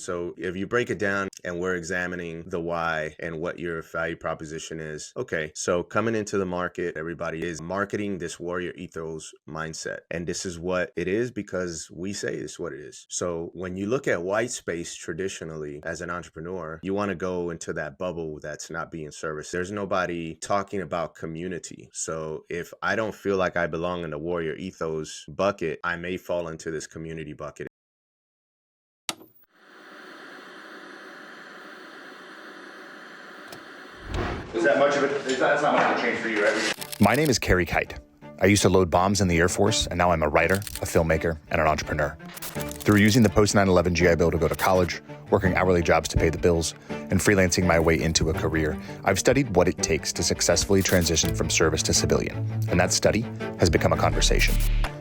So if you break it down and we're examining the why and what your value proposition is, okay, so coming into the market, everybody is marketing this warrior ethos mindset. And this is what it is because we say it's what it is. So when you look at white space traditionally as an entrepreneur, you want to go into that bubble that's not being serviced. There's nobody talking about community. So if I don't feel like I belong in the warrior ethos bucket, I may fall into this community bucket. Is that much of it? That's not much of a change for you, right? My name is Kerry Kite. I used to load bombs in the Air Force, and now I'm a writer, a filmmaker, and an entrepreneur. Through using the post 9/11 GI Bill to go to college, working hourly jobs to pay the bills, and freelancing my way into a career, I've studied what it takes to successfully transition from service to civilian, and that study has become a conversation.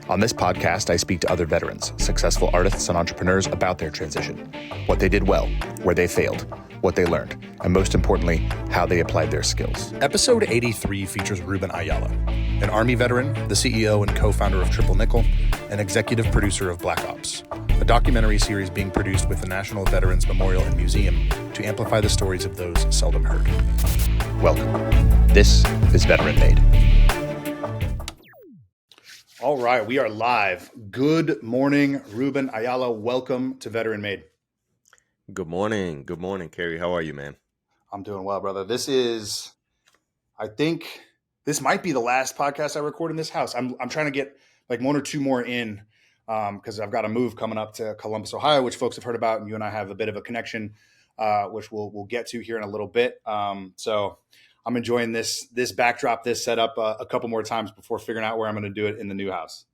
On this podcast, I speak to other veterans, successful artists, and entrepreneurs about their transition, what they did well, where they failed, what they learned, and most importantly, how they applied their skills. Episode 83 features Ruben Ayala, an Army veteran, the CEO and co-founder of Triple Nickel, and executive producer of Black Ops, a documentary series being produced with the National Veterans Memorial and Museum to amplify the stories of those seldom heard. Welcome. This is Veteran Made. All right, we are live. Good morning, Ruben Ayala. Welcome to Veteran Made. Good morning. Good morning, Kerry. How are you, man? I'm doing well, brother. I think this might be the last podcast I record in this house. I'm trying to get like one or two more in because I've got a move coming up to Columbus, Ohio, which folks have heard about, and you and I have a bit of a connection, which we'll get to here in a little bit. So I'm enjoying this backdrop, this setup a couple more times before figuring out where I'm going to do it in the new house.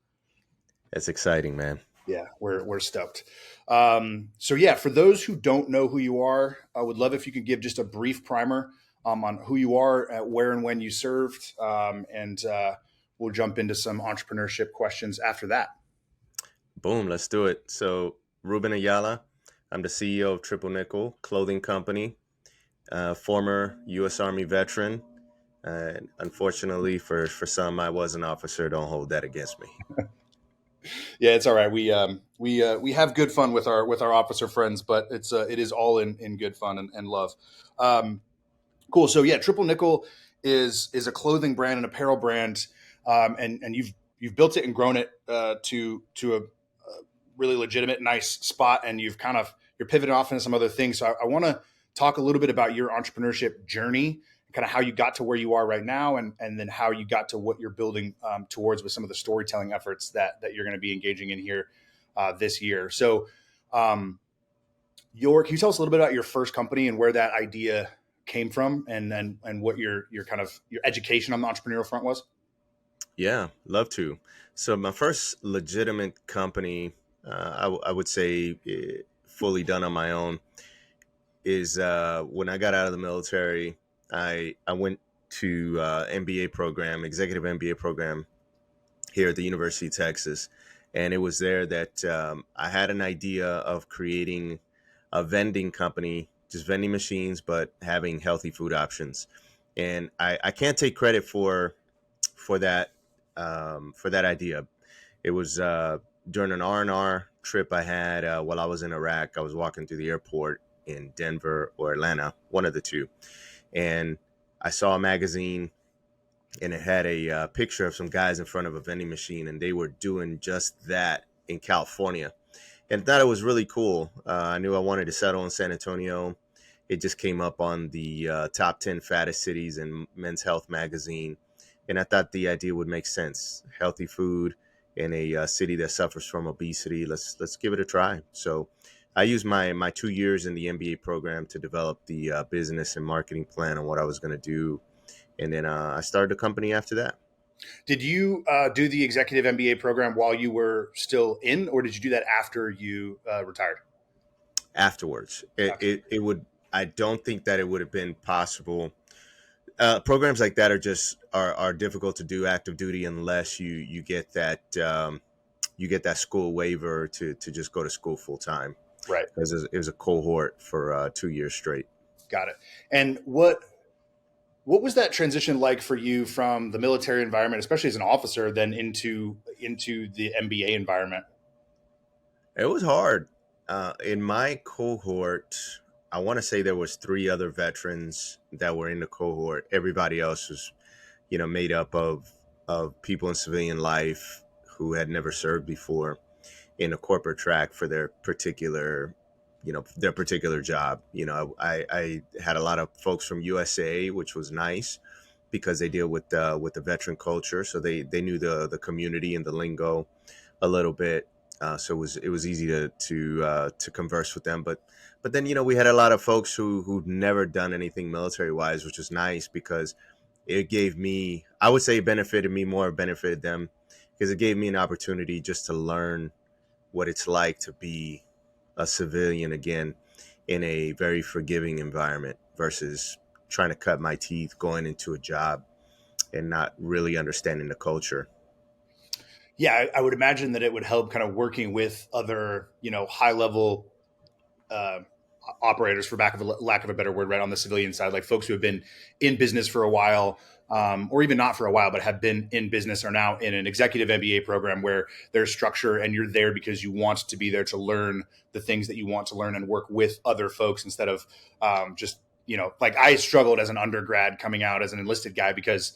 That's exciting, man. Yeah, we're stoked. So yeah, for those who don't know who you are, I would love if you could give just a brief primer on who you are, where and when you served, and we'll jump into some entrepreneurship questions after that. Boom, let's do it. So Ruben Ayala, I'm the CEO of Triple Nickel Clothing Company, former U.S. Army veteran. Unfortunately, for some, I was an officer. Don't hold that against me. Yeah, it's all right. We have good fun with our officer friends, but it is all in good fun and love. Cool. So yeah, Triple Nickel is a clothing brand and apparel brand, and you've built it and grown it to a really legitimate, nice spot, and you're pivoting off into some other things. So I want to talk a little bit about your entrepreneurship journey, kind of how you got to where you are right now, and then how you got to what you're building towards with some of the storytelling efforts that you're going to be engaging in here this year. So, can you tell us a little bit about your first company and where that idea came from, and what your kind of your education on the entrepreneurial front was? Yeah, love to. So my first legitimate company, I would say fully done on my own, is when I got out of the military. I went to executive MBA program here at the University of Texas. And it was there that I had an idea of creating a vending company, just vending machines, but having healthy food options. And I can't take credit for that idea. It was during an R&R trip I had while I was in Iraq. I was walking through the airport in Denver or Atlanta, one of the two. And I saw a magazine, and it had a picture of some guys in front of a vending machine, and they were doing just that in California. And I thought it was really cool. I knew I wanted to settle in San Antonio. It just came up on the top 10 fattest cities in Men's Health magazine. And I thought the idea would make sense. Healthy food in a city that suffers from obesity. Let's give it a try. So I used my 2 years in the MBA program to develop the business and marketing plan on what I was going to do. And then I started a company after that. Did you do the executive MBA program while you were still in, or did you do that after you retired? Afterwards. I don't think that it would have been possible. Programs like that are difficult to do active duty unless you get that school waiver to just go to school full time. Right. Because it was a cohort for 2 years straight. Got it. And what was that transition like for you from the military environment, especially as an officer, then into the MBA environment? It was hard. In my cohort, I want to say there was three other veterans that were in the cohort. Everybody else was, made up of people in civilian life who had never served before in a corporate track for their particular job. I had a lot of folks from USA, which was nice because they deal with the veteran culture, so they knew the community and the lingo a little bit. So it was easy to converse with them. But then we had a lot of folks who'd never done anything military wise, which was nice because it gave me, I would say, it benefited me more, benefited them, because it gave me an opportunity just to learn what it's like to be a civilian again in a very forgiving environment versus trying to cut my teeth going into a job and not really understanding the culture. Yeah, I would imagine that it would help kind of working with other, high level uh, operators, for lack of a better word, right on the civilian side, like folks who have been in business for a while, or even not for a while, but have been in business, are now in an executive MBA program where there's structure and you're there because you want to be there to learn the things that you want to learn and work with other folks instead of just, like I struggled as an undergrad coming out as an enlisted guy because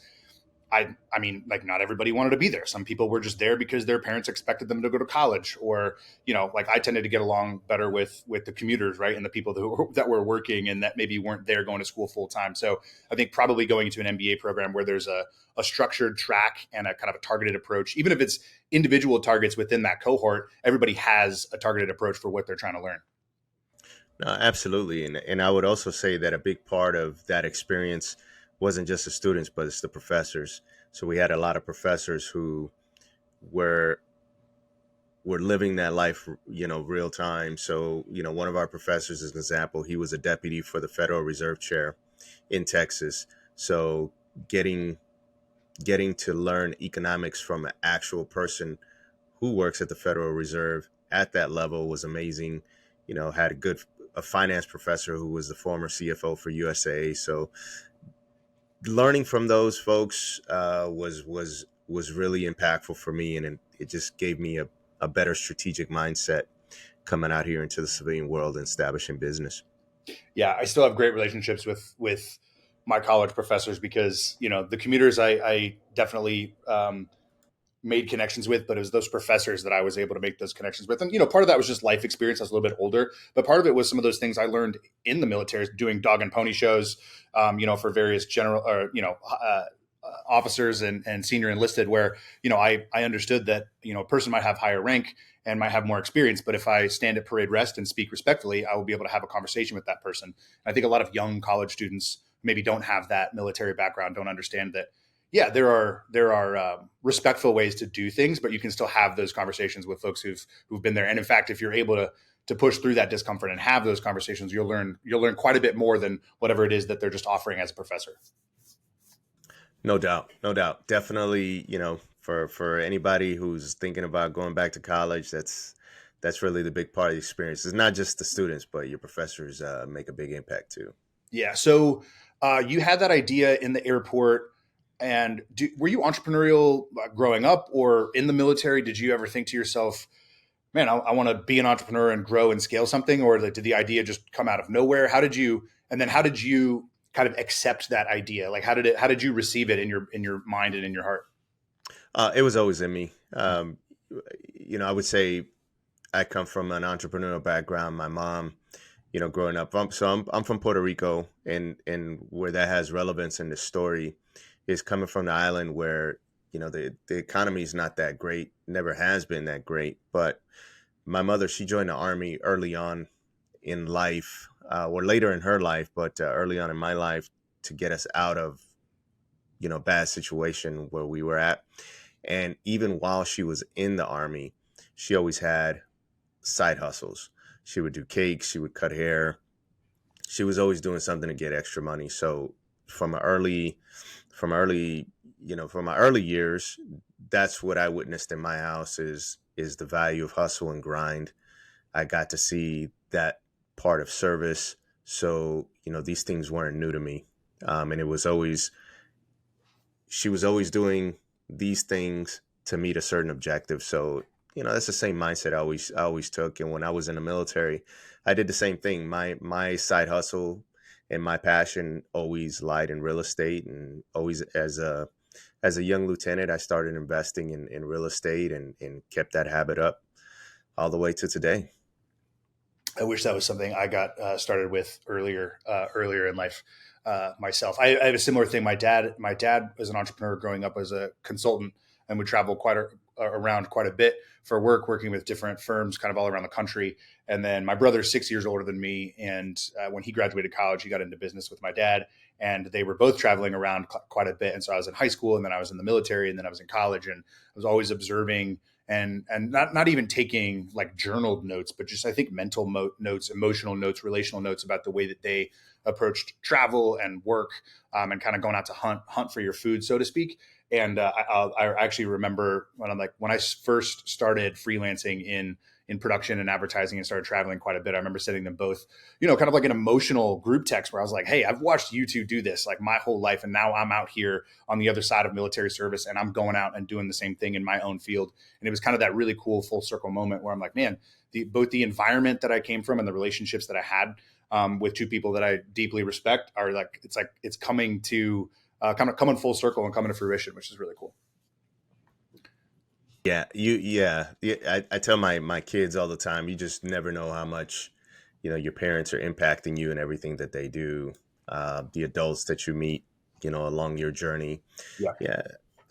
I mean, like not everybody wanted to be there. Some people were just there because their parents expected them to go to college, or like I tended to get along better with the commuters, right, and the people that were working and that maybe weren't there going to school full time. So I think probably going into an MBA program where there's a structured track and a kind of a targeted approach, even if it's individual targets within that cohort, everybody has a targeted approach for what they're trying to learn. No, absolutely. And I would also say that a big part of that experience wasn't just the students, but it's the professors. So we had a lot of professors who were were living that life, real time. So, one of our professors, as an example, he was a deputy for the Federal Reserve Chair in Texas. So getting getting to learn economics from an actual person who works at the Federal Reserve at that level was amazing. Had a finance professor who was the former CFO for USA. So learning from those folks was really impactful for me, and it just gave me a better strategic mindset coming out here into the civilian world and establishing business. Yeah, I still have great relationships with my college professors because the commuters I definitely made connections with, but it was those professors that I was able to make those connections with. And, part of that was just life experience. I was a little bit older, but part of it was some of those things I learned in the military, doing dog and pony shows, for various general or, officers and senior enlisted where, I understood that, a person might have higher rank and might have more experience, but if I stand at parade rest and speak respectfully, I will be able to have a conversation with that person. And I think a lot of young college students maybe don't have that military background, don't understand that yeah, there are respectful ways to do things, but you can still have those conversations with folks who've been there. And in fact, if you're able to push through that discomfort and have those conversations, you'll learn quite a bit more than whatever it is that they're just offering as a professor. No doubt, no doubt. Definitely, for anybody who's thinking about going back to college, that's really the big part of the experience. It's not just the students, but your professors make a big impact too. Yeah. So you had that idea in the airport, and were you entrepreneurial growing up or in the military? Did you ever think to yourself, man, I want to be an entrepreneur and grow and scale something, or did the idea just come out of nowhere? How did you kind of accept that idea? Like, how did you receive it in your mind and in your heart? It was always in me. I would say I come from an entrepreneurial background. My mom, growing up, I'm from Puerto Rico, and where that has relevance in the story is coming from the island where the economy is not that great, never has been that great. But my mother, she joined the army early on in life, or later in her life, but early on in my life to get us out of bad situation where we were at. And even while she was in the army, she always had side hustles. She would do cakes, she would cut hair. She was always doing something to get extra money. So from a early from early from my early years, that's what I witnessed in my house is the value of hustle and grind. I got to see that part of service. So, these things weren't new to me. And it was always, she was always doing these things to meet a certain objective. So, that's the same mindset I always took. And when I was in the military, I did the same thing. My side hustle and my passion always lied in real estate, and always as a young lieutenant, I started investing in real estate, and kept that habit up all the way to today. I wish that was something I got started with earlier in life myself. I have a similar thing. My dad was an entrepreneur growing up as a consultant and would travel around quite a bit for work, working with different firms, kind of all around the country. And then my brother's 6 years older than me, and when he graduated college, he got into business with my dad, and they were both traveling around quite a bit. And so I was in high school, and then I was in the military, and then I was in college, and I was always observing and not even taking like journaled notes, but just I think mental notes, emotional notes, relational notes about the way that they approached travel and work, and kind of going out to hunt for your food, so to speak. And I actually remember when I first started freelancing in production and advertising and started traveling quite a bit. I remember sending them both, kind of like an emotional group text where I was like, "Hey, I've watched you two do this like my whole life, and now I'm out here on the other side of military service, and I'm going out and doing the same thing in my own field." And it was kind of that really cool full circle moment where I'm like, man, both the environment that I came from and the relationships that I had with two people that I deeply respect are like it's coming to kind of coming full circle and coming to fruition, which is really cool. Yeah. I tell my kids all the time, you just never know how much, your parents are impacting you and everything that they do. The adults that you meet, along your journey. Yeah. Yeah.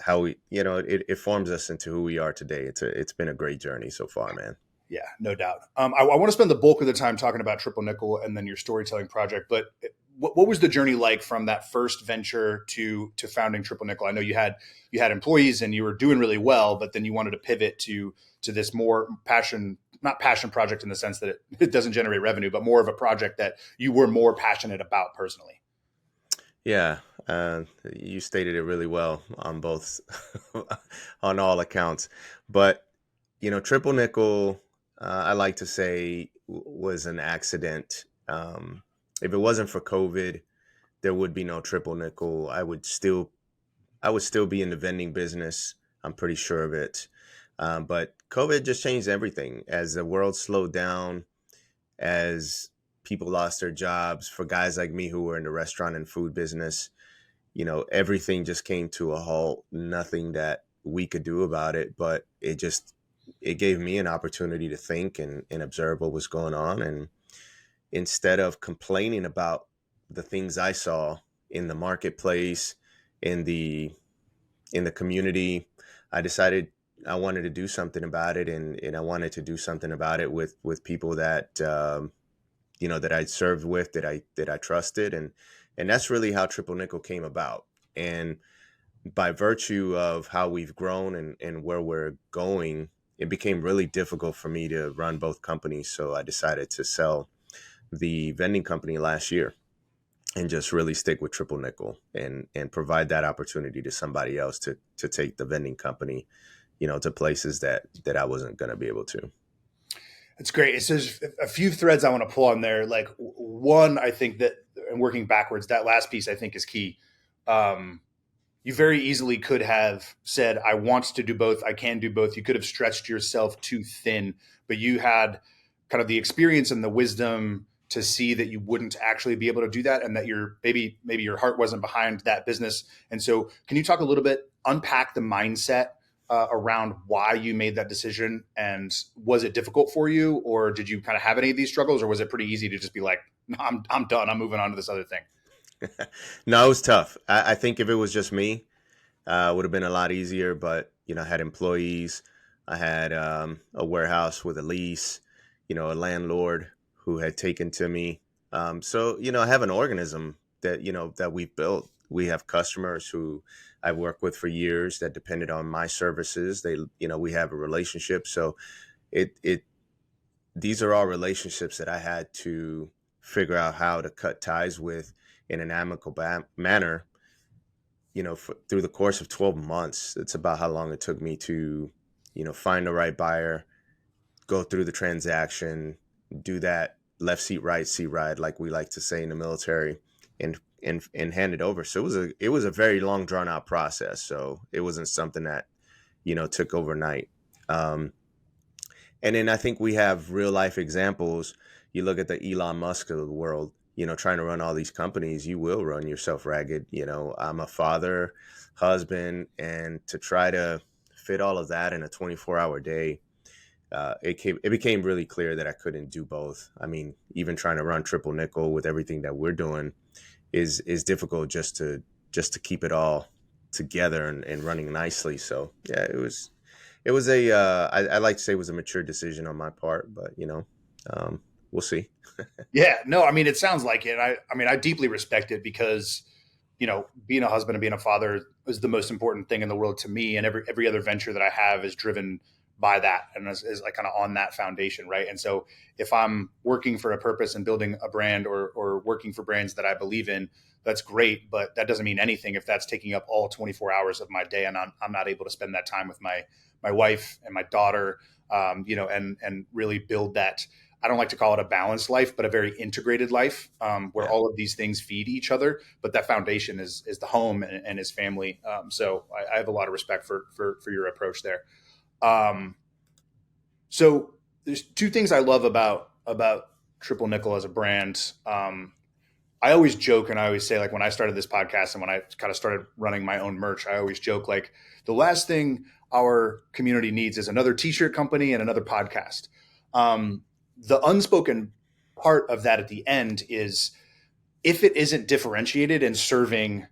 How it forms us into who we are today. It's been a great journey so far, man. Yeah, no doubt. I want to spend the bulk of the time talking about Triple Nickel and then your storytelling project. But what was the journey like from that first venture to founding Triple Nickel? I know you had employees and you were doing really well, but then you wanted to pivot to this more not passion project in the sense that it doesn't generate revenue, but more of a project that you were more passionate about personally. Yeah, you stated it really well on both, on all accounts. But Triple Nickel, I like to say, was an accident. If it wasn't for COVID, there would be no Triple Nickel. I would still be in the vending business. I'm pretty sure of it. But COVID just changed everything. As the world slowed down, as people lost their jobs, for guys like me who were in the restaurant and food business, everything just came to a halt. Nothing that we could do about it, but it gave me an opportunity to think and observe what was going on. And instead of complaining about the things I saw in the marketplace, in the in the community, I decided I wanted to do something about it, and I wanted to do something about it with people that that I served with, that I trusted, and that's really how Triple Nickel came about. And by virtue of how we've grown and where we're going, it became really difficult for me to run both companies. So I decided to sell the vending company last year and just really stick with Triple Nickel, and provide that opportunity to somebody else to take the vending company, to places that I wasn't going to be able to. It's great. So there's a few threads I want to pull on there. Like one, I think that, and working backwards, that last piece I think is key. Um, you very easily could have said, I want to do both. I can do both. You could have stretched yourself too thin, but you had kind of the experience and the wisdom to see that you wouldn't actually be able to do that, and that maybe your heart wasn't behind that business. And so can you talk a little bit, unpack the mindset around why you made that decision? And was it difficult for you, or did you kind of have any of these struggles, or was it pretty easy to just be like, no, I'm done. I'm moving on to this other thing? No, it was tough. I think if it was just me, it would have been a lot easier. But I had employees, I had a warehouse with a lease, a landlord who had taken to me. So I have an organism that we've built. We have customers who I've worked with for years that depended on my services. We have a relationship. So it these are all relationships that I had to figure out how to cut ties with in an amicable manner. Through the course of 12 months, it's about how long it took me to, find the right buyer, go through the transaction, do that left seat, right seat ride, like we like to say in the military, and hand it over. So it was a very long drawn out process. So it wasn't something that, took overnight. And then I think we have real life examples. You look at the Elon Musk of the world, trying to run all these companies, you will run yourself ragged. I'm a father, husband, and to try to fit all of that in a 24-hour day, it became really clear that I couldn't do both. I mean, even trying to run triple nickel with everything that we're doing is difficult just to keep it all together and running nicely. So yeah, it was I like to say it was a mature decision on my part, but we'll see. Yeah, no, I mean, it sounds like it. I mean, I deeply respect it because, being a husband and being a father is the most important thing in the world to me. And every other venture that I have is driven by that and is like kind of on that foundation. Right. And so if I'm working for a purpose and building a brand or working for brands that I believe in, that's great. But that doesn't mean anything if that's taking up all 24 hours of my day and I'm not able to spend that time with my wife and my daughter, and really build that. I don't like to call it a balanced life, but a very integrated life, where Yeah, all of these things feed each other. But that foundation is the home and his family. So I have a lot of respect for your approach there. Um, so there's two things I love about Triple Nickel as a brand. I always joke and I always say, like, when I started this podcast and when I kind of started running my own merch, I always joke like the last thing our community needs is another t-shirt company and another podcast. The unspoken part of that at the end is if it isn't differentiated and serving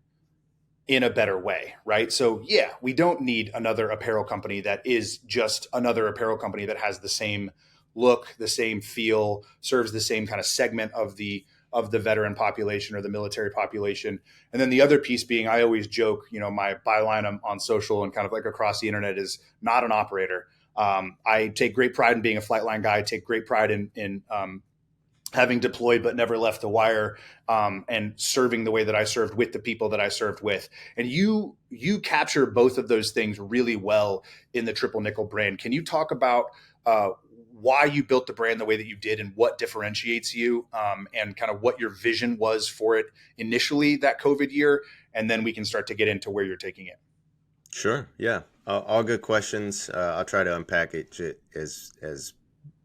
in a better way, right? So yeah, we don't need another apparel company that is just another apparel company that has the same look, the same feel, serves the same kind of segment of the veteran population or the military population. And then the other piece being, I always joke, my byline on social and kind of like across the internet is not an operator. I take great pride in being a flight line guy. I take great pride in having deployed but never left the wire, and serving the way that I served with the people that I served with. And you capture both of those things really well in the Triple Nickel brand. Can you talk about why you built the brand the way that you did and what differentiates you, and kind of what your vision was for it initially that COVID year? And then we can start to get into where you're taking it. sure. Yeah, all good questions. I'll try to unpackage it as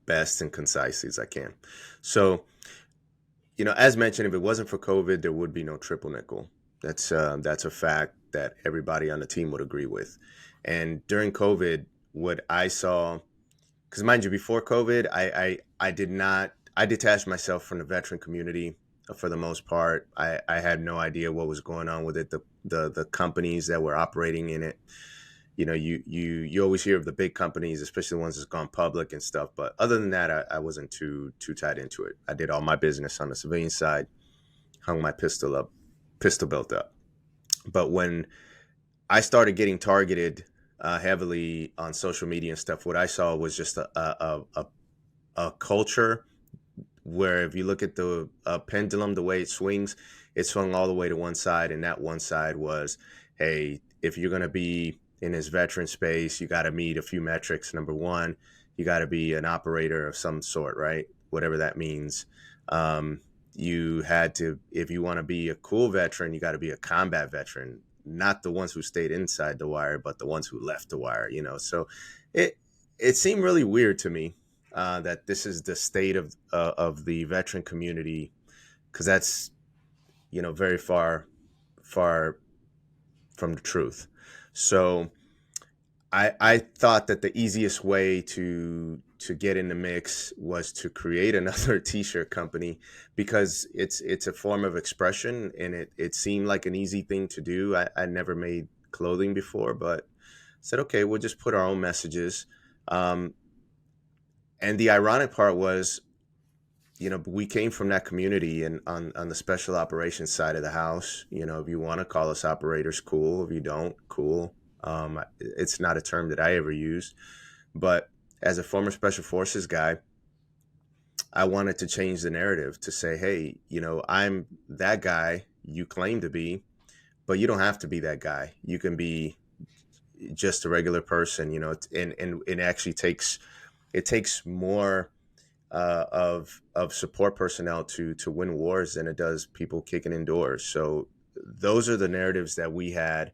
best and concise as I can. So, as mentioned, if it wasn't for COVID, there would be no triple nickel. That's a fact that everybody on the team would agree with. And during COVID, what I saw, because mind you, before COVID, I did not I detached myself from the veteran community for the most part. I had no idea what was going on with it. The companies that were operating in it, you always hear of the big companies, especially the ones that's gone public and stuff. But other than that, I wasn't too tied into it. I did all my business on the civilian side, hung my pistol belt up. But when I started getting targeted heavily on social media and stuff, what I saw was just a culture where if you look at the pendulum, the way it swung all the way to one side, and that one side was, hey, if you're going to be in this veteran space, you got to meet a few metrics. Number one, you got to be an operator of some sort, right? Whatever that means. You had to, if you want to be a cool veteran, you got to be a combat veteran, not the ones who stayed inside the wire, but the ones who left the wire. So it seemed really weird to me that this is the state of the veteran community, because that's very far from the truth. So I thought that the easiest way to get in the mix was to create another t-shirt company, because it's a form of expression, and it seemed like an easy thing to do. I never made clothing before, but said, okay, we'll just put our own messages. And the ironic part was, we came from that community, and on the special operations side of the house, if you want to call us operators, cool. If you don't, cool. It's not a term that I ever used, but as a former special forces guy, I wanted to change the narrative to say, hey, I'm that guy you claim to be, but you don't have to be that guy. You can be just a regular person, and it actually takes more of support personnel to win wars than it does people kicking in doors. So those are the narratives that we had,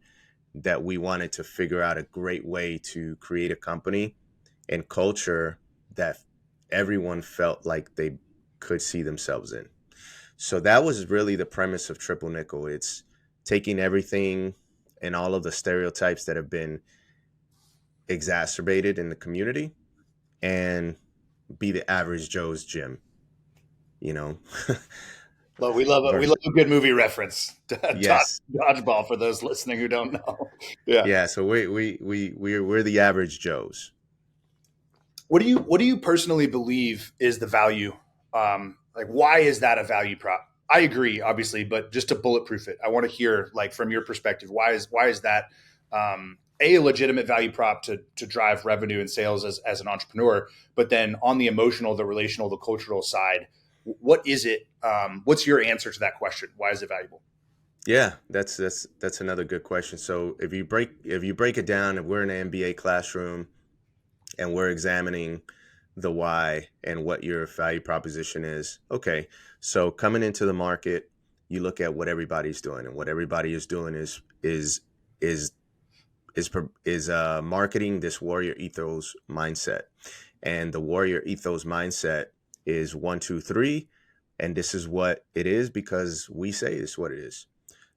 that we wanted to figure out a great way to create a company and culture that everyone felt like they could see themselves in. So that was really the premise of Triple Nickel. It's taking everything and all of the stereotypes that have been exacerbated in the community and be the average Joe's gym, you know. Well, we love a good movie reference. Yes. Dodgeball for those listening who don't know. Yeah. Yeah, so we're the average Joes. What do you personally believe is the value? Like, why is that a value prop? I agree, obviously, but just to bulletproof it, I want to hear, like, from your perspective, why is that a legitimate value prop to drive revenue and sales as an entrepreneur? But then on the emotional, the relational, the cultural side, what is it? What's your answer to that question? Why is it valuable? Yeah, that's another good question. So if you break it down, if we're in an MBA classroom and we're examining the why and what your value proposition is. Okay, so coming into the market, you look at what everybody's doing, and what everybody is doing is marketing this warrior ethos mindset, and the warrior ethos mindset is one, two, three, and this is what it is because we say this is what it is.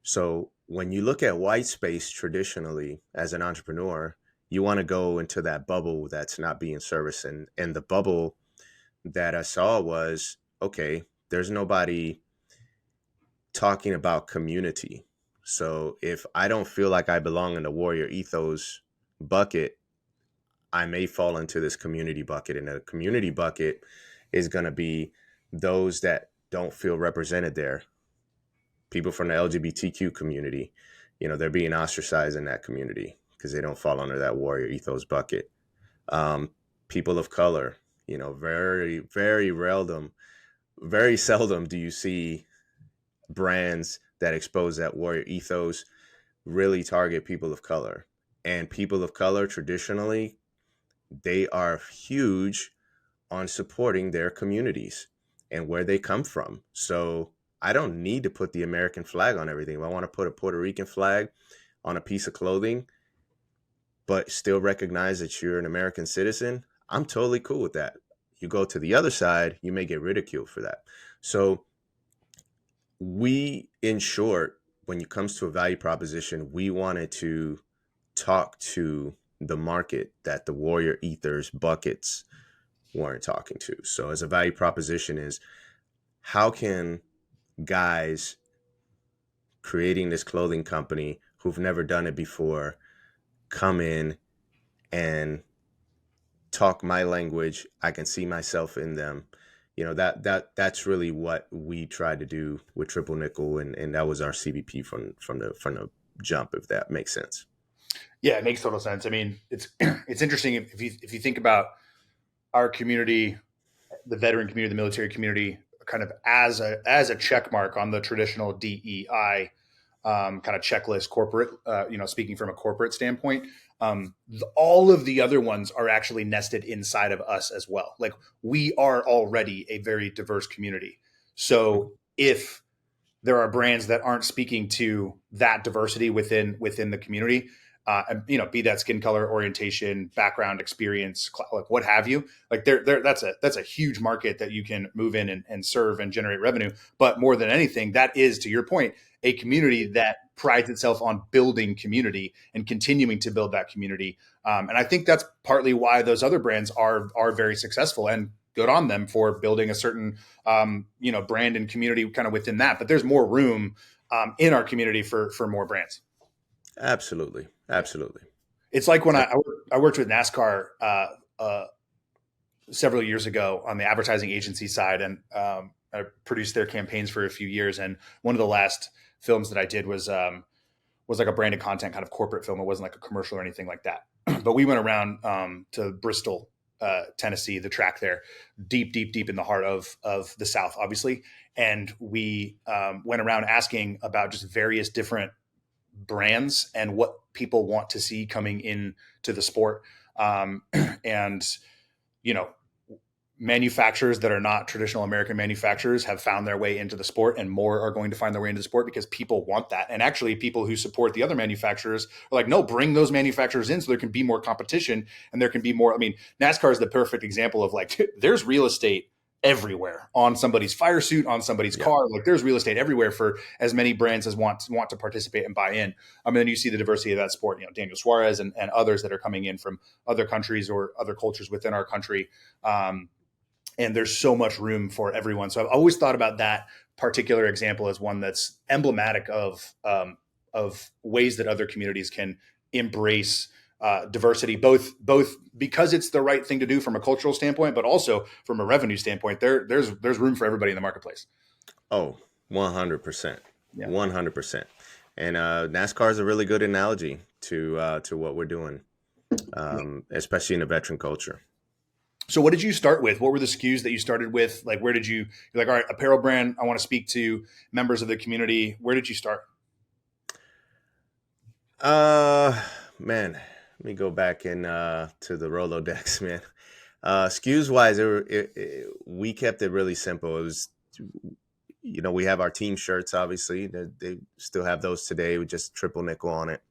So when you look at white space traditionally as an entrepreneur, you want to go into that bubble that's not being serviced. And the bubble that I saw was, okay, there's nobody talking about community. So if I don't feel like I belong in the warrior ethos bucket, I may fall into this community bucket. And the community bucket is going to be those that don't feel represented there. People from the LGBTQ community, they're being ostracized in that community because they don't fall under that warrior ethos bucket. Um, People of color, very, very seldom do you see brands that expose that warrior ethos really target people of color. And people of color traditionally, they are huge on supporting their communities and where they come from. So I don't need to put the American flag on everything. If I want to put a Puerto Rican flag on a piece of clothing, but still recognize that you're an American citizen, I'm totally cool with that. You go to the other side, you may get ridiculed for that. So in short, when it comes to a value proposition, we wanted to talk to the market that the warrior ethers buckets weren't talking to. So as a value proposition is, how can guys creating this clothing company who've never done it before come in and talk my language? I can see myself in them. That's really what we tried to do with Triple Nickel, and that was our CVP from the jump, if that makes sense. Yeah, it makes total sense. I mean, it's it's interesting if you think about our community, the veteran community, the military community, kind of as a check mark on the traditional DEI kind of checklist, corporate. Speaking from a corporate standpoint, all of the other ones are actually nested inside of us as well. Like, we are already a very diverse community. So if there are brands that aren't speaking to that diversity within the community, and be that skin color, orientation, background, experience, like what have you, like that's a huge market that you can move in and serve and generate revenue. But more than anything, that is, to your point, a community that prides itself on building community and continuing to build that community. And I think that's partly why those other brands are very successful, and good on them for building a certain brand and community kind of within that. But there's more room in our community for more brands. Absolutely. Absolutely. It's like when I worked with NASCAR several years ago on the advertising agency side, and I produced their campaigns for a few years. And one of the last films that I did was like a branded content kind of corporate film. It wasn't like a commercial or anything like that. But we went around to Bristol, Tennessee, the track there, deep in the heart of the South, obviously. And we went around asking about just various different brands and what people want to see coming into the sport. And, manufacturers that are not traditional American manufacturers have found their way into the sport, and more are going to find their way into the sport because people want that. And actually, people who support the other manufacturers are like, no, bring those manufacturers in so there can be more competition and there can be more. I mean, NASCAR is the perfect example of like, there's real estate everywhere on somebody's fire suit, on somebody's car. Like there's real estate everywhere for as many brands as want to participate and buy in. I mean, you see the diversity of that sport, Daniel Suarez and others that are coming in from other countries or other cultures within our country. And there's so much room for everyone. So I've always thought about that particular example as one that's emblematic of ways that other communities can embrace diversity, both because it's the right thing to do from a cultural standpoint, but also from a revenue standpoint. There's room for everybody in the marketplace. Oh, 100%. Yeah. 100%. And NASCAR is a really good analogy to what we're doing, especially in the veteran culture. So what did you start with? What were the SKUs that you started with? Like, where did you're like, all right, apparel brand, I want to speak to members of the community. Where did you start? Man, let me go back in to the Rolodex, man. SKUs wise, we kept it really simple. It was, we have our team shirts, obviously. They still have those today with just triple nickel on it.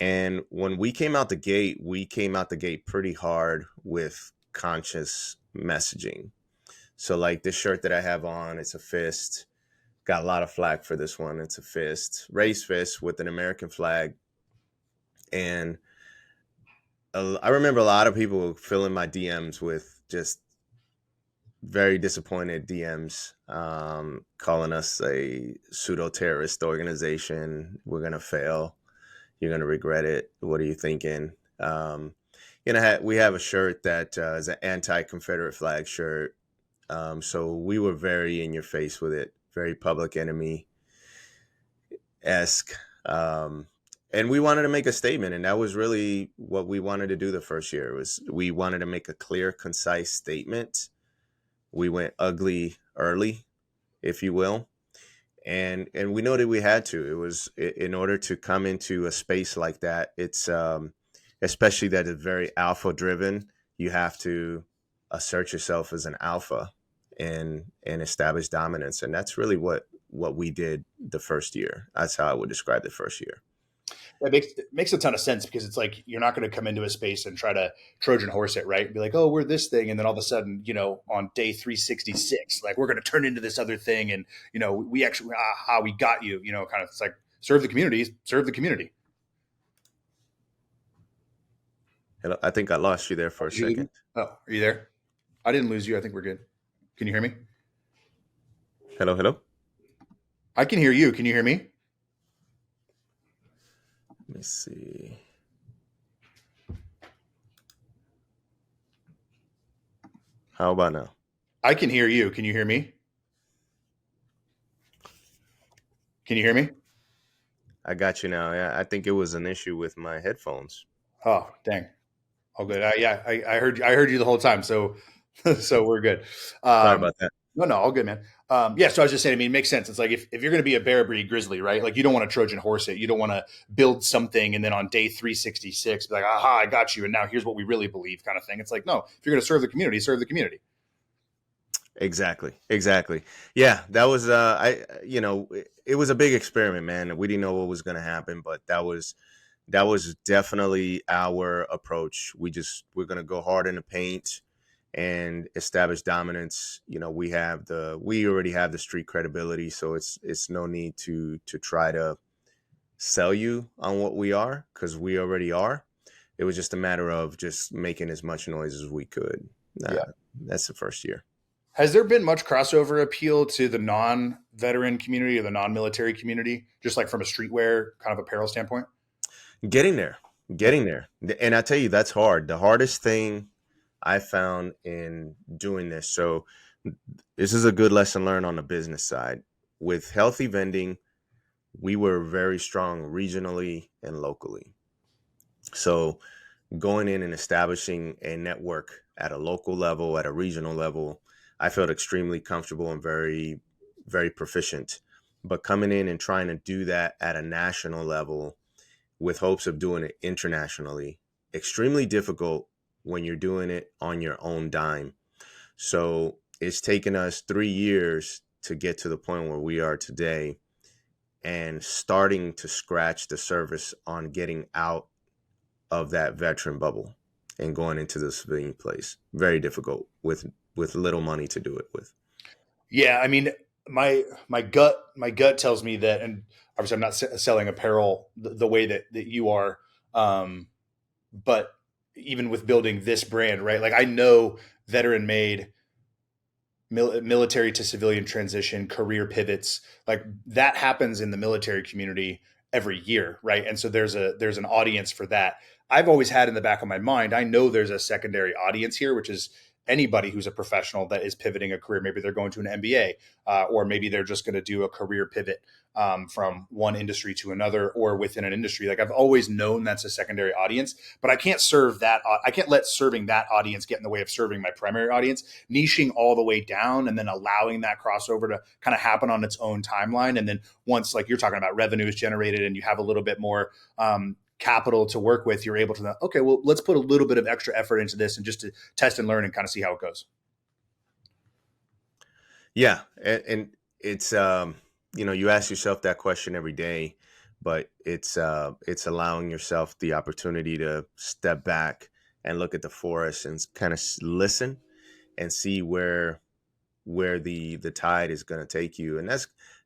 And when we came out the gate pretty hard with conscious messaging. So like this shirt that I have on, it's a fist. Got a lot of flack for this one. It's a fist, raised fist with an American flag. And I remember a lot of people filling my DMs with just very disappointed DMs, calling us a pseudo-terrorist organization. We're going to fail. You're going to regret it. What are you thinking? We have a shirt that is an anti-Confederate flag shirt. So we were very in your face with it, very public enemy-esque. And we wanted to make a statement, and that was really what we wanted to do the first year. We wanted to make a clear, concise statement. We went ugly early, if you will. And we know that we had to. It was in order to come into a space like that. It's especially that is very alpha driven. You have to assert yourself as an alpha and establish dominance. And that's really what we did the first year. That's how I would describe the first year. It makes a ton of sense because it's like you're not going to come into a space and try to Trojan horse it, right? Be like, oh, we're this thing. And then all of a sudden, on day 366, like we're going to turn into this other thing. And, we actually, we got you, kind of, it's like serve the community. Hello, I think I lost you there for a second. Oh, are you there? I didn't lose you. I think we're good. Can you hear me? Hello. I can hear you. Can you hear me? Let me see. How about now? I can hear you. Can you hear me? Can you hear me? I got you now. Yeah, I think it was an issue with my headphones. Oh, dang. All good. I heard you. I heard you the whole time. So we're good. Sorry about that. No, all good, man. So I was just saying, it makes sense. It's like if you're going to be a bear breed grizzly, right? Like you don't want to Trojan horse it. You don't want to build something and then on day 366 be like, aha, I got you. And now here's what we really believe kind of thing. It's like, no, if you're going to serve the community, serve the community. Exactly. Yeah, that was it was a big experiment, man. We didn't know what was going to happen, but that was definitely our approach. We're going to go hard in the paint and establish dominance. We already have the street credibility, so it's no need to try to sell you on what we are, because we already are. It was just a matter of just making as much noise as we could. That's the first year. Has there been much crossover appeal to the non-veteran community or the non-military community, just like from a streetwear kind of apparel standpoint? Getting there. And I tell you, that's hard. The hardest thing I found in doing this. So this is a good lesson learned on the business side. With healthy vending, we were very strong regionally and locally. So going in and establishing a network at a local level, at a regional level, I felt extremely comfortable and very, very proficient. But coming in and trying to do that at a national level with hopes of doing it internationally, extremely difficult when you're doing it on your own dime. So it's taken us 3 years to get to the point where we are today, and starting to scratch the surface on getting out of that veteran bubble and going into the civilian place. Very difficult with little money to do it with. Yeah, I mean, my gut tells me that, and obviously I'm not selling apparel the way that you are, um, but even with building this brand, right? Like I know veteran made military to civilian transition, career pivots, like that happens in the military community every year, right? And so there's an audience for that. I've always had in the back of my mind, I know there's a secondary audience here, which is anybody who's a professional that is pivoting a career. Maybe they're going to an MBA, or maybe they're just going to do a career pivot from one industry to another, or within an industry. Like I've always known that's a secondary audience, but I can't serve that. I can't let serving that audience get in the way of serving my primary audience. Niching all the way down and then allowing that crossover to kind of happen on its own timeline. And then once, like you're talking about, revenue is generated and you have a little bit more capital to work with, you're able to, okay, well, let's put a little bit of extra effort into this and just to test and learn and kind of see how it goes. Yeah, and it's you ask yourself that question every day, but it's allowing yourself the opportunity to step back and look at the forest and kind of listen and see where the tide is going to take you. And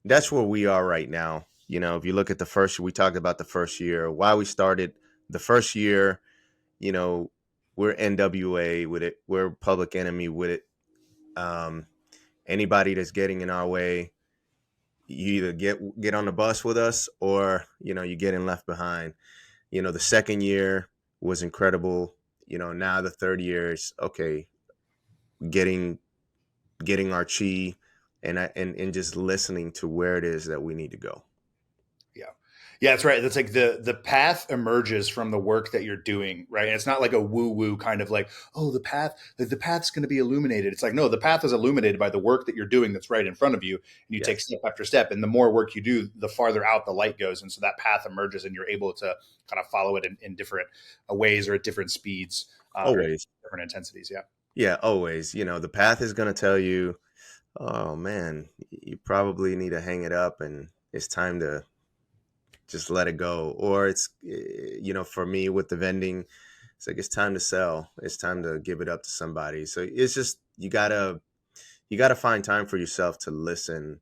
that's where we are right now. If you look at the first, we talked about the first year, why we started the first year. you know we're NWA with it, we're public enemy with it. um Anybody that's getting in our way, you either get on the bus with us, or you're getting left behind. The second year was incredible. Now the third year is okay, getting our chi, and just listening to where it is that we need to go. Yeah. Yeah, that's right. That's like the path emerges from the work that you're doing, right? And it's not like a woo woo kind of like, oh, the path's going to be illuminated. It's like, no, the path is illuminated by the work that you're doing that's right in front of you, and you take Yes. step after step. And the more work you do, the farther out the light goes, and so that path emerges, and you're able to kind of follow it in different ways or at different speeds, or Always. different intensities. Yeah. Yeah, always. The path is going to tell you, oh man, you probably need to hang it up, and it's time to just let it go. Or it's, for me with the vending, it's like, it's time to sell. It's time to give it up to somebody. So it's just, you got to find time for yourself to listen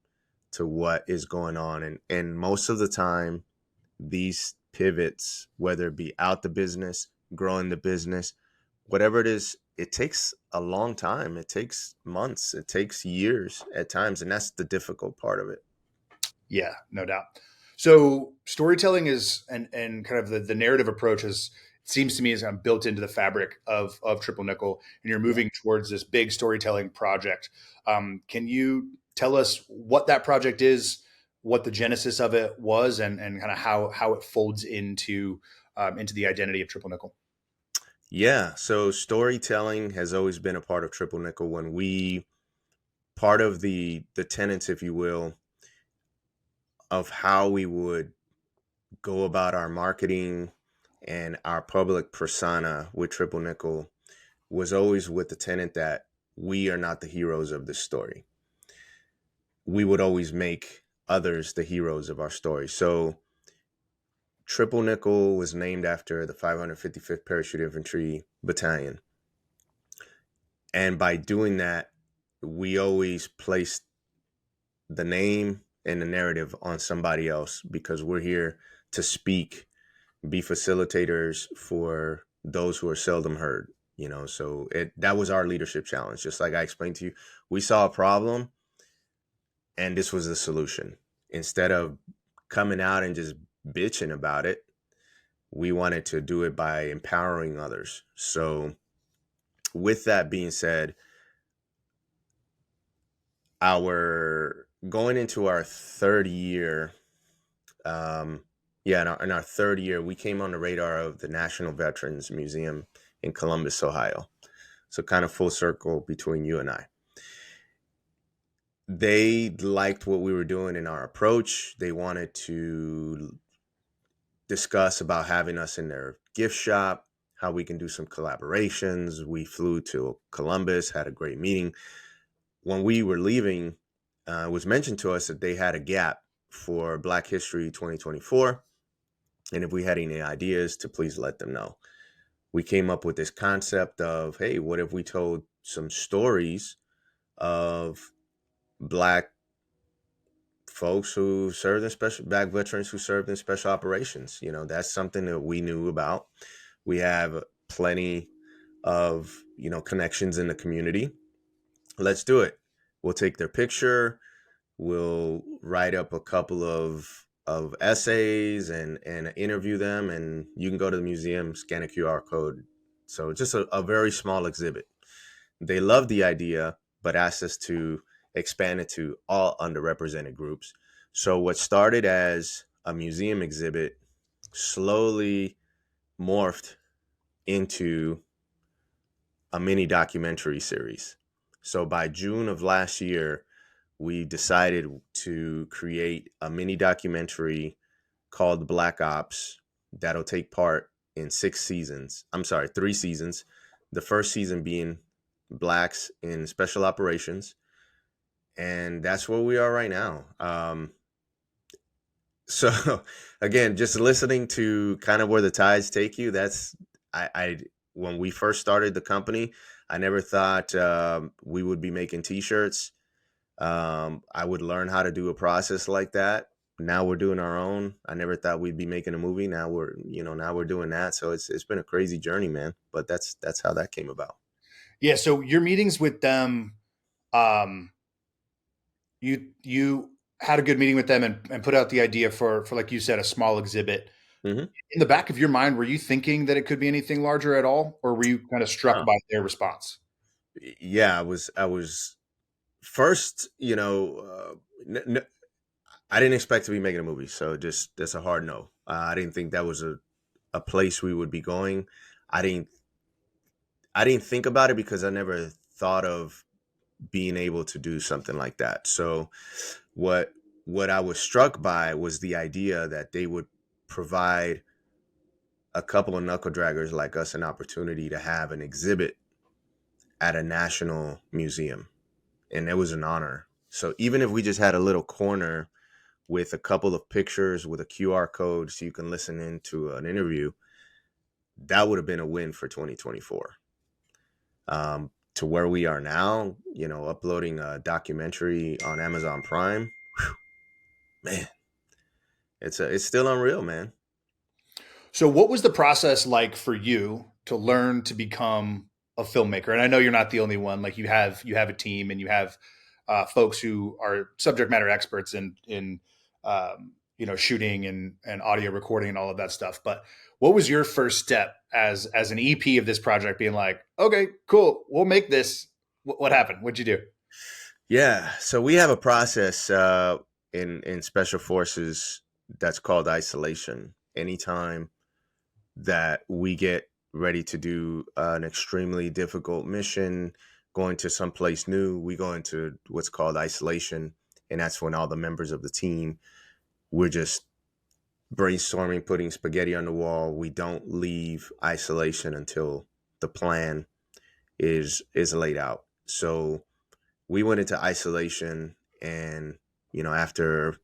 to what is going on. And most of the time, these pivots, whether it be out the business, growing the business, whatever it is, it takes a long time. It takes months. It takes years at times. And that's the difficult part of it. Yeah, no doubt. So storytelling is and kind of the narrative approach is, it seems to me, is kind of built into the fabric of Triple Nickel, and you're Yeah. moving towards this big storytelling project. Can you tell us what that project is, what the genesis of it was, and kind of how it folds into the identity of Triple Nickel? Yeah. So storytelling has always been a part of Triple Nickel. Part of the tenets, if you will, of how we would go about our marketing and our public persona with Triple Nickel was always with the tenet that we are not the heroes of this story. We would always make others the heroes of our story. So Triple Nickel was named after the 555th Parachute Infantry Battalion. And by doing that, we always placed the name and the narrative on somebody else, because we're here to speak, be facilitators for those who are seldom heard. So that was our leadership challenge. Just like I explained to you, we saw a problem, and this was the solution. Instead of coming out and just bitching about it, we wanted to do it by empowering others. So with that being said, our going into our third year, in our third year, we came on the radar of the National Veterans Museum in Columbus, Ohio. So kind of full circle between you and I. They liked what we were doing in our approach. They wanted to discuss about having us in their gift shop. how we can do some collaborations. We flew to Columbus, had a great meeting. When we were leaving, it was mentioned to us that they had a gap for Black History 2024. And if we had any ideas, to please let them know. We came up with this concept of, hey, what if we told some stories of Black folks who served in special, Black veterans who served in special operations? You know, that's something that we knew about. We have plenty of, connections in the community. Let's do it. We'll take their picture. We'll write up a couple of essays and interview them, and you can go to the museum, scan a QR code. So just a very small exhibit. They loved the idea, but asked us to expand it to all underrepresented groups. So what started as a museum exhibit slowly morphed into a mini documentary series. So by June of last year, we decided to create a mini documentary called Black Ops that'll take part in 6 seasons. I'm sorry, 3 seasons. The first season being Blacks in Special Operations. And that's where we are right now. So again, just listening to kind of where the tides take you, I when we first started the company, I never thought we would be making t-shirts. I would learn how to do a process like that. Now we're doing our own. I never thought we'd be making a movie. Now we're doing that. So it's been a crazy journey, man. But that's how that came about. Yeah. So your meetings with them, um, you had a good meeting with them and put out the idea for like you said, a small exhibit. Hmm. In the back of your mind, were you thinking that it could be anything larger at all, or were you kind of struck Oh, by their response? yeah, I was first, I didn't expect to be making a movie. So just that's a hard no. I didn't think that was a place we would be going. I didn't I didn't think about it because I never thought of being able to do something like that. So what what I was struck by was the idea that they would provide a couple of knuckle draggers like us an opportunity to have an exhibit at a national museum. And it was an honor. So even if we just had a little corner with a couple of pictures with a QR code so you can listen into an interview, that would have been a win for 2024. To where we are now, uploading a documentary on Amazon Prime, man, it's still unreal, man. So, what was the process like for you to learn to become a filmmaker? And I know you're not the only one. Like you have a team, and you have folks who are subject matter experts in shooting and audio recording and all of that stuff. But what was your first step as an EP of this project? Being like, okay, cool, we'll make this. What happened? What'd you do? Yeah, so we have a process in special forces that's called isolation. Anytime that we get ready to do an extremely difficult mission, going to someplace new, we go into what's called isolation. And that's when all the members of the team, we're just brainstorming, putting spaghetti on the wall. We don't leave isolation until the plan is laid out. So we went into isolation, and after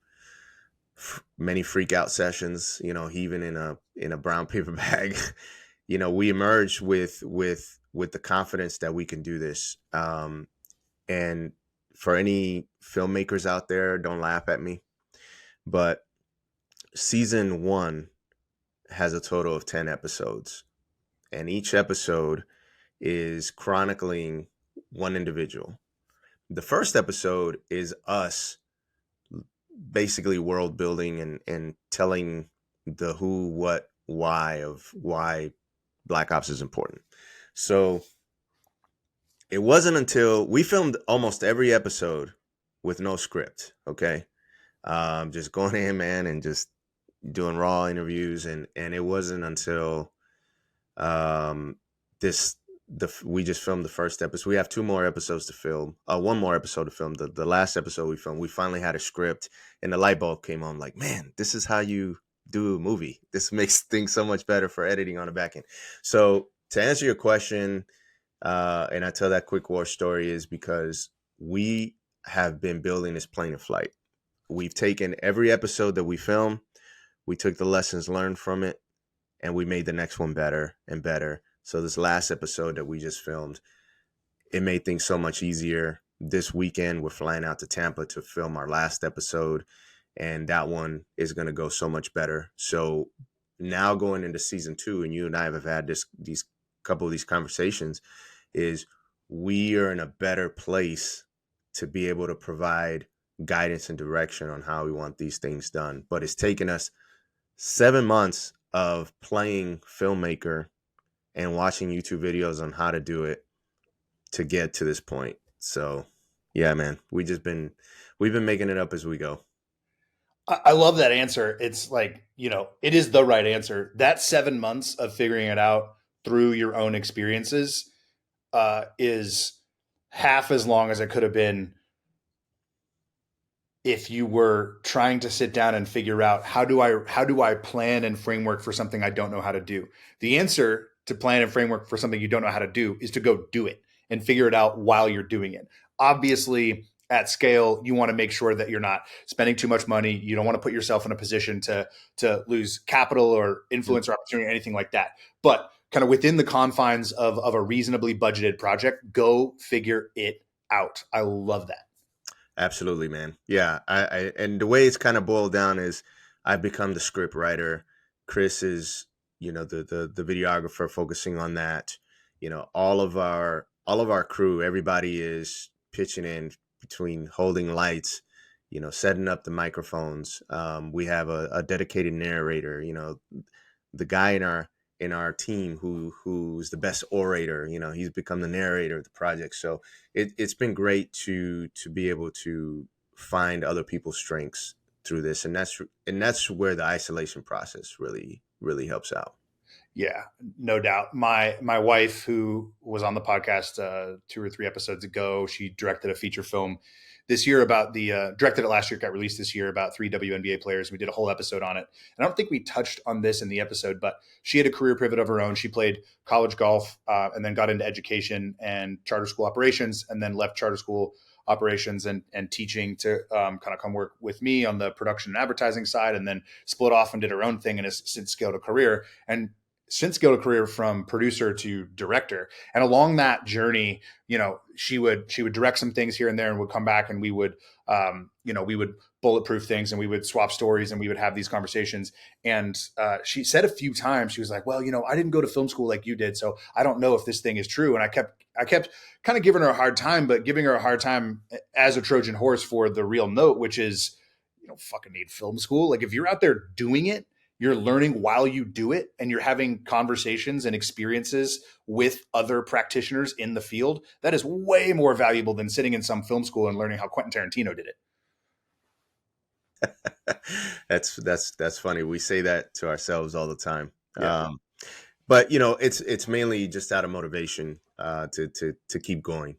many freak out sessions, heaving in a brown paper bag, we emerged with the confidence that we can do this. And for any filmmakers out there, don't laugh at me, but season 1 has a total of 10 episodes, and each episode is chronicling one individual. The first episode is us basically world building and telling the who, what, why of why Black Ops is important. So it wasn't until we filmed almost every episode with no script. Okay. Just going in, man, and just doing raw interviews. And it wasn't until um, this, we just filmed the first episode. We have 2 more episodes to film. 1 more episode to film. The last episode we filmed, we finally had a script, and the light bulb came on. Like, man, this is how you do a movie. This makes things so much better for editing on the back end. So to answer your question, and I tell that quick war story is because we have been building this plane of flight. We've taken every episode that we film, we took the lessons learned from it, and we made the next one better and better. So this last episode that we just filmed, it made things so much easier. This weekend, we're flying out to Tampa to film our last episode, and that one is going to go so much better. So now going into season 2, and you and I have had these couple of these conversations, is we are in a better place to be able to provide guidance and direction on how we want these things done. But it's taken us 7 months of playing filmmaker and watching YouTube videos on how to do it to get to this point. So yeah, man, we've been making it up as we go. I love that answer. It's like, it is the right answer. That 7 months of figuring it out through your own experiences is half as long as it could have been if you were trying to sit down and figure out how do I plan and framework for something I don't know how to do. The answer to plan and framework for something you don't know how to do is to go do it and figure it out while you're doing it. Obviously, at scale, you want to make sure that you're not spending too much money. You don't want to put yourself in a position to lose capital or influence or opportunity or anything like that. But kind of within the confines of a reasonably budgeted project, go figure it out. I love that. Absolutely, man. Yeah, I and the way it's kind of boiled down is I've become the script writer. Chris is, the videographer focusing on that. All of our crew, everybody is pitching in between holding lights, setting up the microphones. We have a dedicated narrator. The guy in our team who's the best orator. He's become the narrator of the project. So it's been great to be able to find other people's strengths through this, and that's where the isolation process really helps out. Yeah, no doubt. My wife, who was on the podcast 2 or 3 episodes ago, she directed a feature film this year about directed it last year, got released this year, about 3 WNBA players. We did a whole episode on it. And I don't think we touched on this in the episode, but she had a career pivot of her own. She played college golf and then got into education and charter school operations, and then left charter school operations and teaching to kind of come work with me on the production and advertising side, and then split off and did her own thing and has since scaled a career. And since scaled a career from producer to director. And along that journey, she would direct some things here and there and would come back, and we would bulletproof things, and we would swap stories, and we would have these conversations. And she said a few times, she was like, well, I didn't go to film school like you did, so I don't know if this thing is true. And I kept kind of giving her a hard time, but giving her a hard time as a Trojan horse for the real note, which is, you don't fucking need film school. Like, if you're out there doing it, you're learning while you do it, and you're having conversations and experiences with other practitioners in the field. That is way more valuable than sitting in some film school and learning how Quentin Tarantino did it. That's funny. We say that to ourselves all the time. Yeah. But it's mainly just out of motivation to keep going.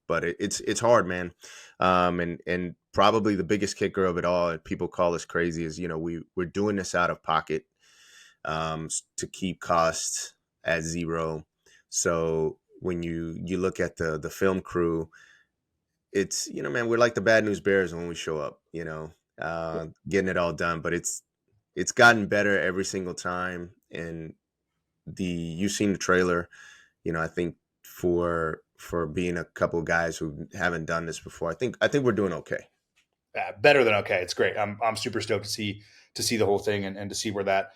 But it's hard, man. And probably the biggest kicker of it all, and people call us crazy, is we're doing this out of pocket to keep costs at zero. So when you look at the film crew, it's man, we're like the Bad News Bears when we show up. Getting it all done, but it's gotten better every single time. And you've seen the trailer. I think for being a couple of guys who haven't done this before, I think we're doing okay. Better than okay. It's great. I'm super stoked to see the whole thing and to see where that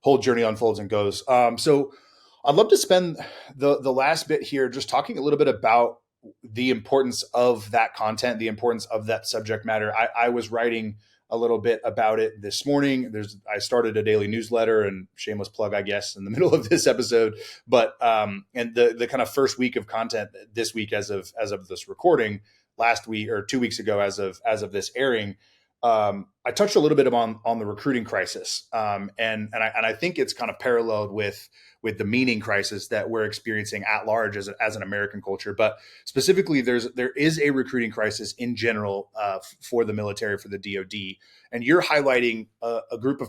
whole journey unfolds and goes. So I'd love to spend the last bit here just talking a little bit about the importance of that content, the importance of that subject matter. I was writing a little bit about it this morning. I started a daily newsletter, and shameless plug, I guess, in the middle of this episode. But and the kind of first week of content this week, as of this recording, last week or 2 weeks ago, as of this airing, I touched a little bit on the recruiting crisis, and I think it's kind of paralleled with the meaning crisis that we're experiencing at large as an American culture. But specifically, there is a recruiting crisis in general for the military, for the DoD, and you're highlighting groups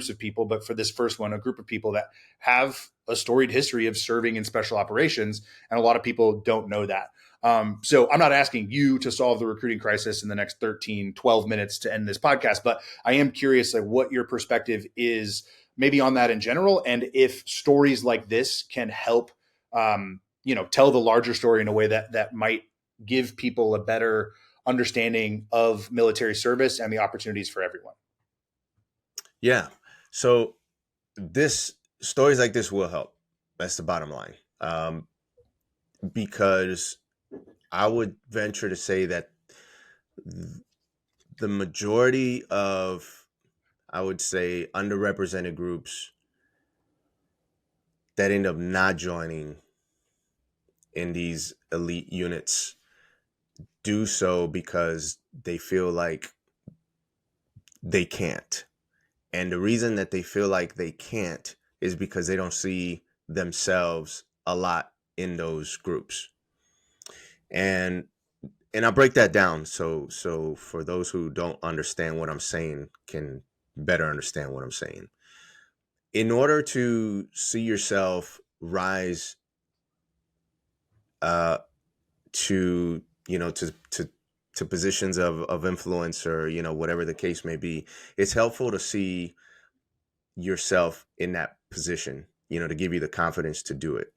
of people, but for this first one, a group of people that have a storied history of serving in special operations, and a lot of people don't know that. So I'm not asking you to solve the recruiting crisis in the next 13, 12 minutes to end this podcast, but I am curious like what your perspective is maybe on that in general. And if stories like this can help, tell the larger story in a way that might give people a better understanding of military service and the opportunities for everyone. Yeah. So this stories like this will help. That's the bottom line. Because I would venture to say that the majority of, I would say, underrepresented groups that end up not joining in these elite units do so because they feel like they can't. And the reason that they feel like they can't is because they don't see themselves a lot in those groups. And I'll break that down so for those who don't understand what I'm saying can better understand what I'm saying. In order to see yourself rise to to positions of influence, or whatever the case may be, it's helpful to see yourself in that position, to give you the confidence to do it.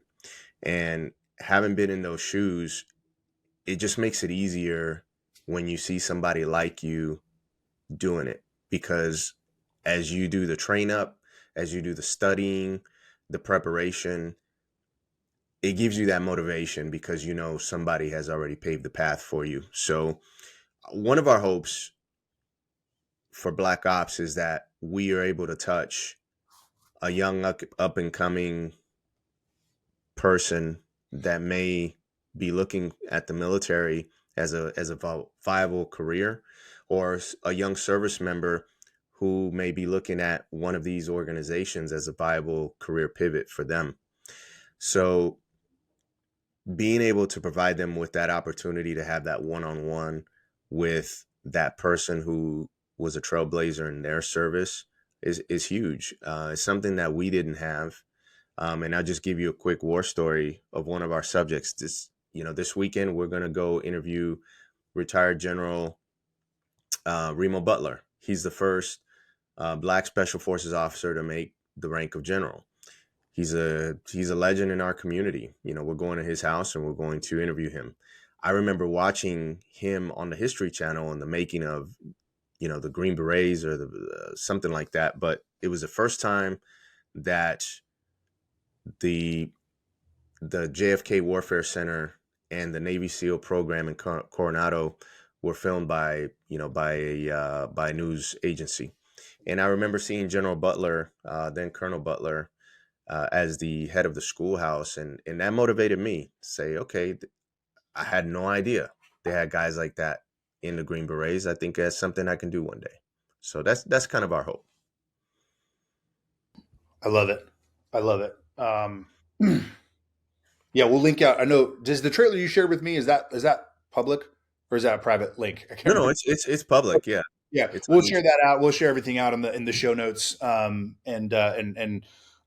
And having been in those shoes, it just makes it easier when you see somebody like you doing it, because as you do the train up, as you do the studying, the preparation, it gives you that motivation because somebody has already paved the path for you. So one of our hopes for Black Ops is that we are able to touch a young up and coming person that may be looking at the military as a viable career, or a young service member who may be looking at one of these organizations as a viable career pivot for them. So being able to provide them with that opportunity to have that one-on-one with that person who was a trailblazer in their service is huge. It's something that we didn't have. And I'll just give you a quick war story of one of our subjects. This weekend, we're going to go interview retired General Remo Butler. He's the first Black Special Forces officer to make the rank of general. He's a legend in our community. We're going to his house and we're going to interview him. I remember watching him on the History Channel in the making of, the Green Berets or the something like that. But it was the first time that the JFK Warfare Center and the Navy SEAL program in Coronado were filmed by a news agency. And I remember seeing General Butler, then Colonel Butler, as the head of the schoolhouse, and that motivated me to say, okay, I had no idea they had guys like that in the Green Berets. I think that's something I can do one day. So that's kind of our hope. I love it. I love it. Yeah, we'll link out. I know. Does the trailer you shared with me, is that public or is that a private link? I can't No, remember. it's public. Yeah, Yeah, it's we'll on share YouTube. that out. We'll share everything out in the show notes, and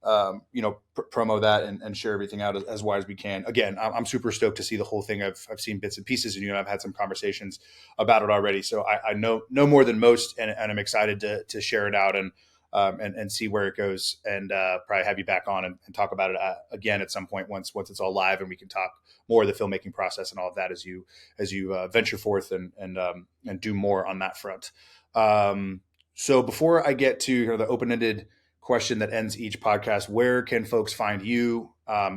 promo that and share everything out as wide as we can. Again, I'm super stoked to see the whole thing. I've seen bits and pieces, and I've had some conversations about it already. So I know more than most, and I'm excited to share it out and see where it goes, and probably have you back on and talk about it again at some point once it's all live, and we can talk more of the filmmaking process and all of that as you venture forth and do more on that front. So before I get to the open-ended question that ends each podcast, where can folks find you,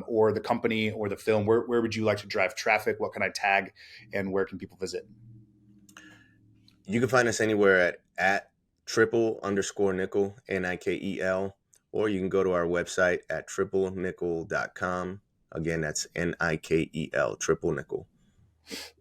or the company or the film? Where would you like to drive traffic? What can I tag, and where can people visit? You can find us anywhere at triple_nickel, NIKEL, or you can go to our website at triplenickel.com. Again, that's NIKEL, Triple Nickel.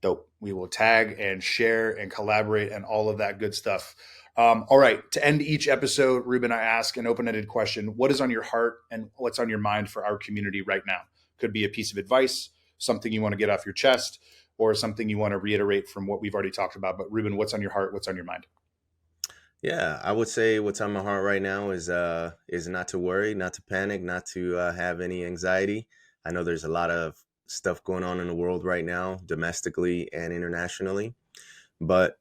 Dope. We will tag and share and collaborate and all of that good stuff. All right. To end each episode, Ruben, I ask an open-ended question. What is on your heart and what's on your mind for our community right now? Could be a piece of advice, something you want to get off your chest, or something you want to reiterate from what we've already talked about. But Ruben, what's on your heart? What's on your mind? Yeah, I would say what's on my heart right now is not to worry, not to panic, not to have any anxiety. I know there's a lot of stuff going on in the world right now, domestically and internationally, but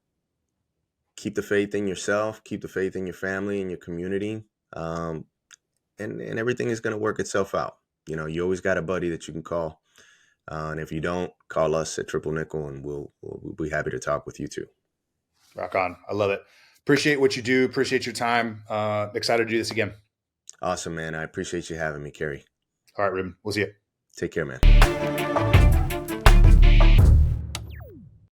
keep the faith in yourself, keep the faith in your family and your community, um, and everything is going to work itself out. You know, you always got a buddy that you can call, and if you don't, call us at Triple Nickel, and we'll be happy to talk with you too. Rock on. I love it. Appreciate what you do. Appreciate your time. Excited to do this again. Awesome, man. I appreciate you having me, Kerry. All right, Ruben. We'll see you. Take care, man.